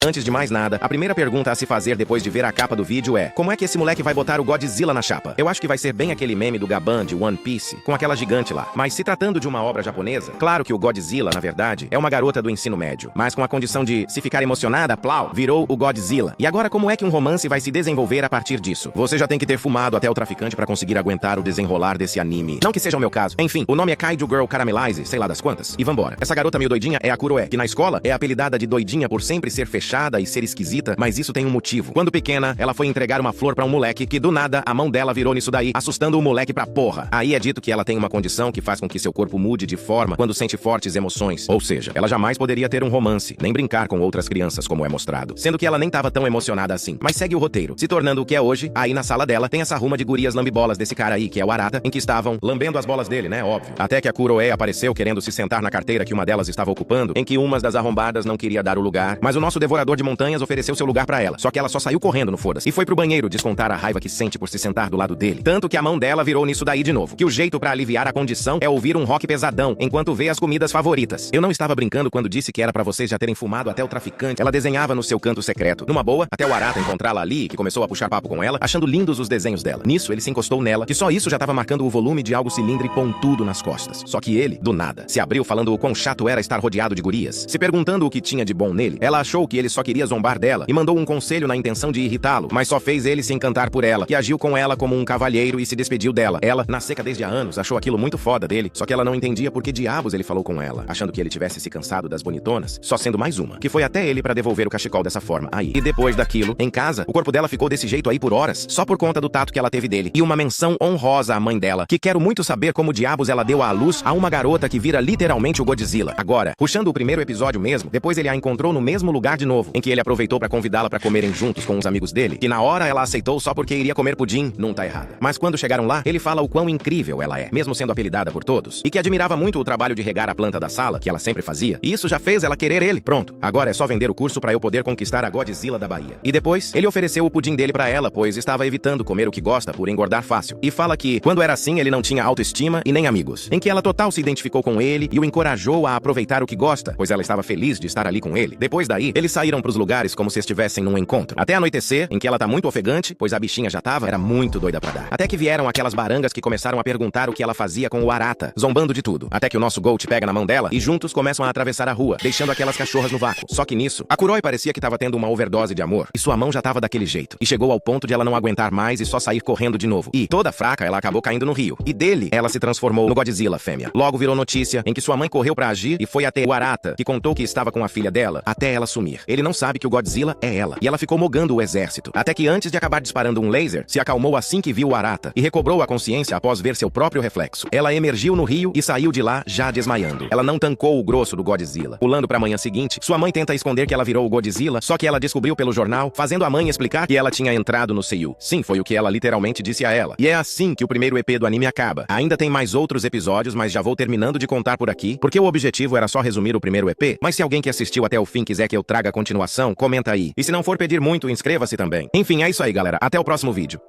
Antes de mais nada, a primeira pergunta a se fazer depois de ver a capa do vídeo é: como é que esse moleque vai botar o Godzilla na chapa? Eu acho que vai ser bem aquele meme do Gaban de One Piece, com aquela gigante lá. Mas se tratando de uma obra japonesa, claro que o Godzilla, na verdade, é uma garota do ensino médio. Mas com a condição de, se ficar emocionada, plau, virou o Godzilla. E agora como é que um romance vai se desenvolver a partir disso? Você já tem que ter fumado até o traficante pra conseguir aguentar o desenrolar desse anime. Não que seja o meu caso. Enfim, o nome é Kaiju Girl Caramelize, sei lá das quantas. E vambora. Essa garota meio doidinha é a Kuroe, que na escola é apelidada de doidinha por sempre ser fechada e ser esquisita, mas isso tem um motivo. Quando pequena, ela foi entregar uma flor pra um moleque que do nada a mão dela virou nisso daí, assustando o moleque pra porra. Aí é dito que ela tem uma condição que faz com que seu corpo mude de forma quando sente fortes emoções. Ou seja, ela jamais poderia ter um romance, nem brincar com outras crianças como é mostrado. Sendo que ela nem tava tão emocionada assim. Mas segue o roteiro, se tornando o que é hoje. Aí na sala dela tem essa ruma de gurias lambibolas desse cara aí, que é o Arata, em que estavam lambendo as bolas dele, né? Óbvio. Até que a Kuroe apareceu querendo se sentar na carteira que uma delas estava ocupando, em que umas das arrombadas não queria dar o lugar, mas o nosso devorador de montanhas ofereceu seu lugar pra ela. Só que ela só saiu correndo no foda-se e foi pro banheiro descontar a raiva que sente por se sentar do lado dele. Tanto que a mão dela virou nisso daí de novo. Que o jeito pra aliviar a condição é ouvir um rock pesadão enquanto vê as comidas favoritas. Eu não estava brincando quando disse que era pra vocês já terem fumado até o traficante. Ela desenhava no seu canto secreto. Numa boa, até o Arata encontrá-la ali, que começou a puxar papo com ela, achando lindos os desenhos dela. Nisso, ele se encostou nela, que só isso já tava marcando o volume de algo cilíndrico pontudo nas costas. Só que ele, do nada, se abriu falando o quão chato era estar rodeado de gurias. Se perguntando o que tinha de bom nele, ela achou que ele só queria zombar dela e mandou um conselho na intenção de irritá-lo, mas só fez ele se encantar por ela, que agiu com ela como um cavalheiro e se despediu dela. Ela, na seca desde há anos, achou aquilo muito foda dele, só que ela não entendia por que diabos ele falou com ela, achando que ele tivesse se cansado das bonitonas, só sendo mais uma, que foi até ele pra devolver o cachecol dessa forma aí. E depois daquilo, em casa, o corpo dela ficou desse jeito aí por horas, só por conta do tato que ela teve dele. E uma menção honrosa à mãe dela, que quero muito saber como diabos ela deu à luz a uma garota que vira literalmente o Godzilla. Agora, puxando o primeiro episódio mesmo, depois ele a encontrou no mesmo lugar de novo, em que ele aproveitou pra convidá-la pra comerem juntos com os amigos dele, que na hora ela aceitou só porque iria comer pudim, não tá errada. Mas quando chegaram lá, ele fala o quão incrível ela é, mesmo sendo apelidada por todos, e que admirava muito o trabalho de regar a planta da sala, que ela sempre fazia, e isso já fez ela querer ele. Pronto, agora é só vender o curso pra eu poder conquistar a Godzilla da Bahia. E depois, ele ofereceu o pudim dele pra ela, pois estava evitando comer o que gosta por engordar fácil. E fala que, quando era assim, ele não tinha autoestima e nem amigos. Em que ela total se identificou com ele e o encorajou a aproveitar o que gosta, pois ela estava feliz de estar ali com ele. Depois daí, eles saíram pros lugares como se estivessem num encontro. Até anoitecer, em que ela tá muito ofegante, pois a bichinha já era muito doida pra dar. Até que vieram aquelas barangas que começaram a perguntar o que ela fazia com o Arata, zombando de tudo. Até que o nosso Gold pega na mão dela e juntos começam a atravessar a rua, deixando aquelas cachorras no vácuo. Só que nisso, a Kuroe parecia que tava tendo uma overdose de amor, e sua mão já tava daquele jeito. E chegou ao ponto de ela não aguentar mais e só sair correndo de novo. E, toda fraca, ela acabou caindo no rio. E dele, ela se transformou no Godzilla fêmea. Logo virou notícia em que sua mãe correu pra agir e foi até o Arata, que contou que estava com a filha dela, até ela sumir. Ele não sabe que o Godzilla é ela. E ela ficou mogando o exército. Até que antes de acabar disparando um laser, se acalmou assim que viu o Arata e recobrou a consciência após ver seu próprio reflexo. Ela emergiu no rio e saiu de lá já desmaiando. Ela não tancou o grosso do Godzilla. Pulando pra manhã seguinte, sua mãe tenta esconder que ela virou o Godzilla, só que ela descobriu pelo jornal, fazendo a mãe explicar que ela tinha entrado no Seiyu. Sim, foi o que ela literalmente disse a ela. E é assim que o primeiro EP do anime acaba. Ainda tem mais outros episódios, mas já vou terminando de contar por aqui, porque o objetivo era só resumir o primeiro EP, mas se alguém que assistiu até o fim quiser que eu traga a continuação, comenta aí. E se não for pedir muito, inscreva-se também. Enfim, é isso aí, galera. Até o próximo vídeo.